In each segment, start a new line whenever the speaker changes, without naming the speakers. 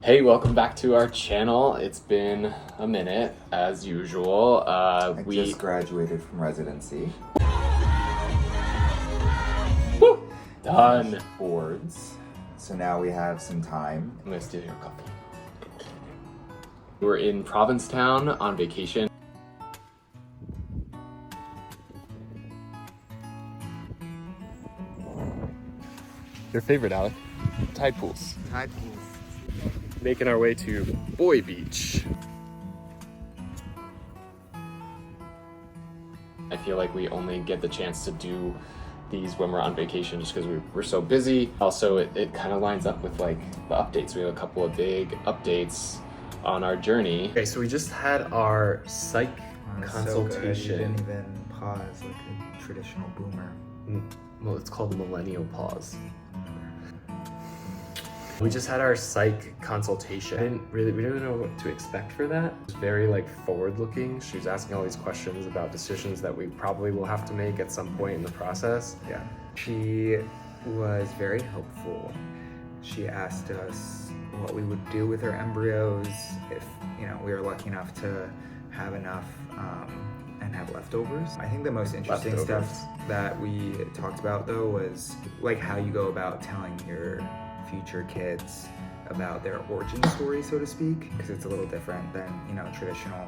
Hey, welcome back to our channel. It's been a minute, as usual.
We just graduated from residency.
Woo! Done.
Boards. So now we have some time.
I'm gonna steal your coffee. We're in Provincetown on vacation. Your favorite, Alec? Tide pools.
Tide pools.
Making our way to Boy Beach. I feel like we only get the chance to do these when we're on vacation just because we're so busy. Also, it kind of lines up with like the updates. We have a couple of big updates on our journey. Okay, so we just had our psych consultation.
So you didn't even pause like a traditional boomer.
Well, it's called the millennial pause. We just had our psych consultation. We didn't know what to expect for that. It was very like forward looking. She was asking all these questions about decisions that we probably will have to make at some point in the process.
Yeah. She was very helpful. She asked us what we would do with our embryos if, we were lucky enough to have enough and have leftovers. I think the most interesting stuff that we talked about though was like how you go about telling your future kids about their origin story, so to speak, because it's a little different than traditional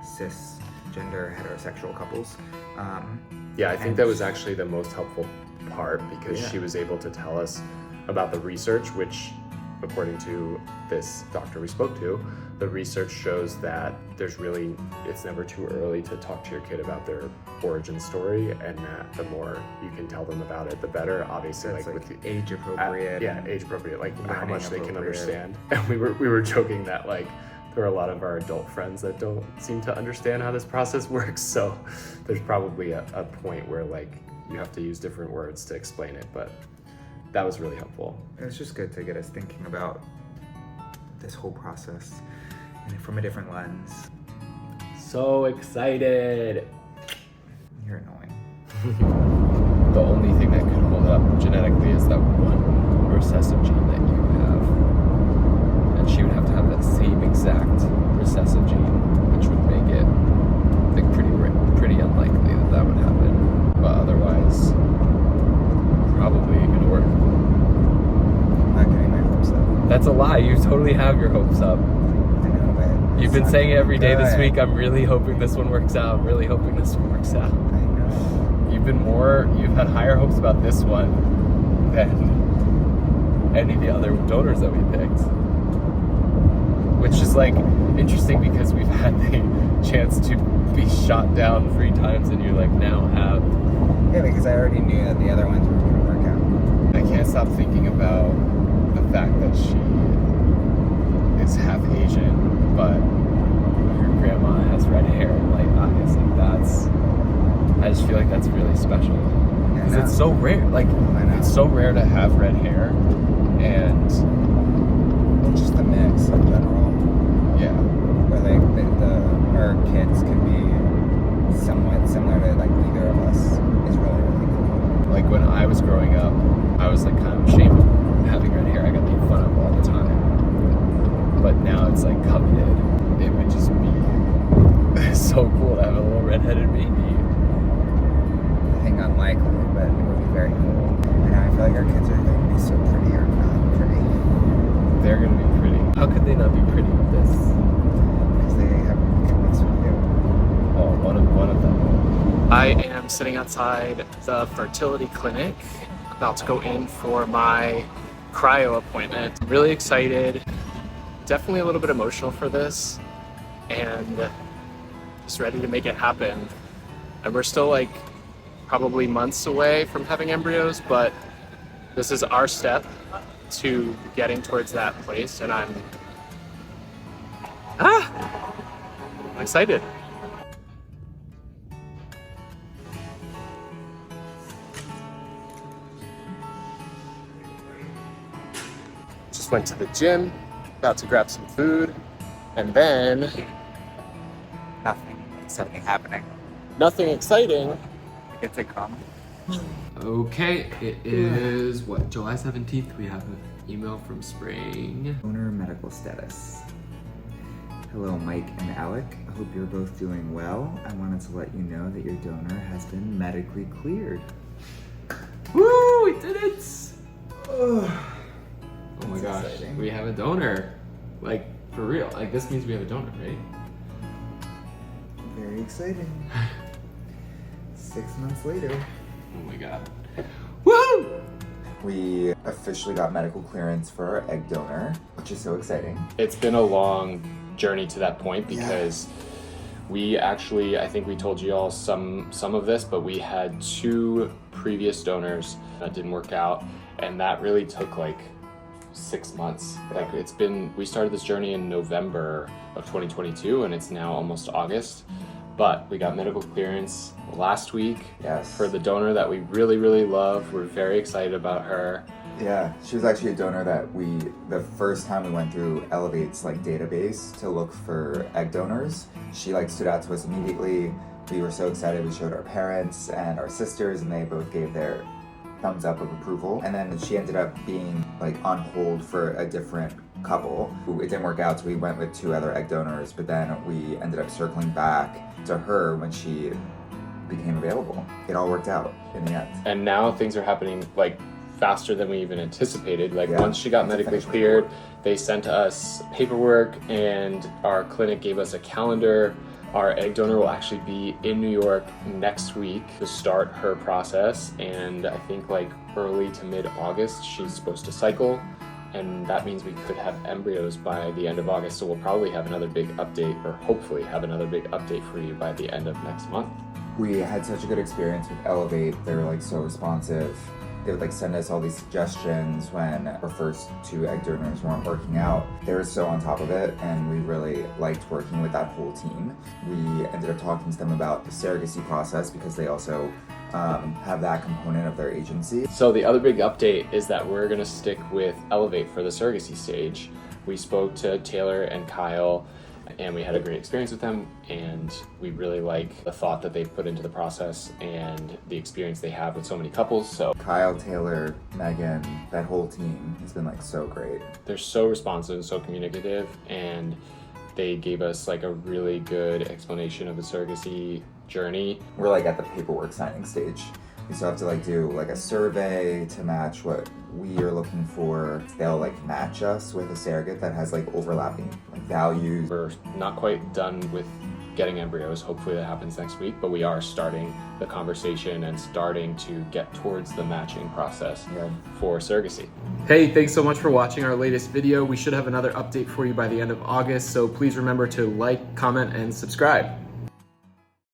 cisgender heterosexual couples.
Yeah, I think that was actually the most helpful part because she was able to tell us about the research, which according to this doctor we spoke to, the research shows that it's never too early to talk to your kid about their origin story, and that the more you can tell them about it, the better. Obviously, like with the
age appropriate.
Age appropriate, like how much they can understand. And we were joking that like there are a lot of our adult friends that don't seem to understand how this process works. So there's probably a point where like you have to use different words to explain it, but that was really helpful.
It was just good to get us thinking about this whole process and from a different lens.
So excited!
You're annoying.
The only thing that could hold up genetically is that one recessive gene that you have. And she would have to have that same exact recessive gene, which would make it, I think, pretty unlikely that would happen. But otherwise, probably gonna work.
I'm not getting my hopes up.
That's a lie. You totally have your hopes up.
I know, but
you've been saying it every day this week. I'm really hoping this one works out. I'm really hoping this one works out.
I know.
You've had higher hopes about this one than any of the other donors that we picked. Which is like interesting because we've had the chance to be shot down 3 times and you like now have.
Yeah, because I already knew that the other ones were going to work out.
I can't stop thinking about the fact that she is half Asian, but her grandma has red hair and light eyes. Like I just feel like that's really special. Because it's so rare. Like, it's so rare to have red hair, and
just the mix in general.
Yeah.
Where our kids can be somewhat similar to like neither of us is really, really cool.
Like when I was growing up, I was like kind of ashamed of having red hair. I got made fun of all the time. But now it's like coveted. It would just be so cool to have a little redheaded baby.
I think unlikely, but it would be very cool. And I feel like our kids are going to be so pretty or not pretty.
They're going to be pretty. How could they not be pretty with this?
Because they have good mix with you.
Oh, one of them. I am sitting outside the fertility clinic, about to go in for my cryo appointment. I'm really excited, definitely a little bit emotional for this, and just ready to make it happen. And we're still like probably months away from having embryos, but this is our step to getting towards that place, and I'm excited. Just went to the gym, about to grab some food, and then
Nothing exciting happening.
nothing exciting.
I get to come.
Okay, it is what, July 17th? We have
Email from Spring.
Donor medical status. Hello, Mike and Alec. I hope you're both doing well. I wanted to let you know that your donor has been medically cleared.
Woo! We did it!
Oh
my gosh,
exciting.
we have a donor. Like, for real. Like, this means we have a donor, right?
Very exciting. 6 months later.
Oh my god. Woo!
We officially got medical clearance for our egg donor, which is so exciting.
It's been a long journey to that point because we actually, I think we told you all some of this, but we had 2 previous donors that didn't work out, and that really took like 6 months. Like we started this journey in November of 2022 and it's now almost August, but we got medical clearance last week for the donor that we really, really love. We're very excited about her.
Yeah, she was actually a donor that the first time we went through Elevate's like database to look for egg donors, she like stood out to us immediately. We were so excited. We showed our parents and our sisters and they both gave their thumbs up of approval. And then she ended up being like on hold for a different couple. It didn't work out, so we went with 2 other egg donors, but then we ended up circling back to her when she became available. It all worked out in the end.
And now things are happening like faster than we even anticipated. Like once she got medically cleared, they sent us paperwork and our clinic gave us a calendar. Our egg donor will actually be in New York next week to start her process, and I think like early to mid-August she's supposed to cycle, and that means we could have embryos by the end of August. So we'll probably have another big update, or hopefully have another big update for you by the end of next month.
We had such a good experience with Elevate. They were like so responsive. They would like send us all these suggestions when our first 2 egg donors weren't working out. They were so on top of it, and we really liked working with that whole team. We ended up talking to them about the surrogacy process because they also have that component of their agency.
So the other big update is that we're gonna stick with Elevate for the surrogacy stage. We spoke to Taylor and Kyle, and we had a great experience with them, and we really like the thought that they've put into the process and the experience they have with so many couples. So
Kyle, Taylor, Megan, that whole team has been like so great.
they're so responsive and so communicative, and they gave us like a really good explanation of the surrogacy journey.
We're like at the paperwork signing stage. We still have to like do like a survey to match what we are looking for. They'll like match us with a surrogate that has like overlapping like values.
We're not quite done with getting embryos. Hopefully that happens next week, but we are starting the conversation and starting to get towards the matching process for surrogacy. Hey, thanks so much for watching our latest video. We should have another update for you by the end of August, so please remember to like, comment, and subscribe.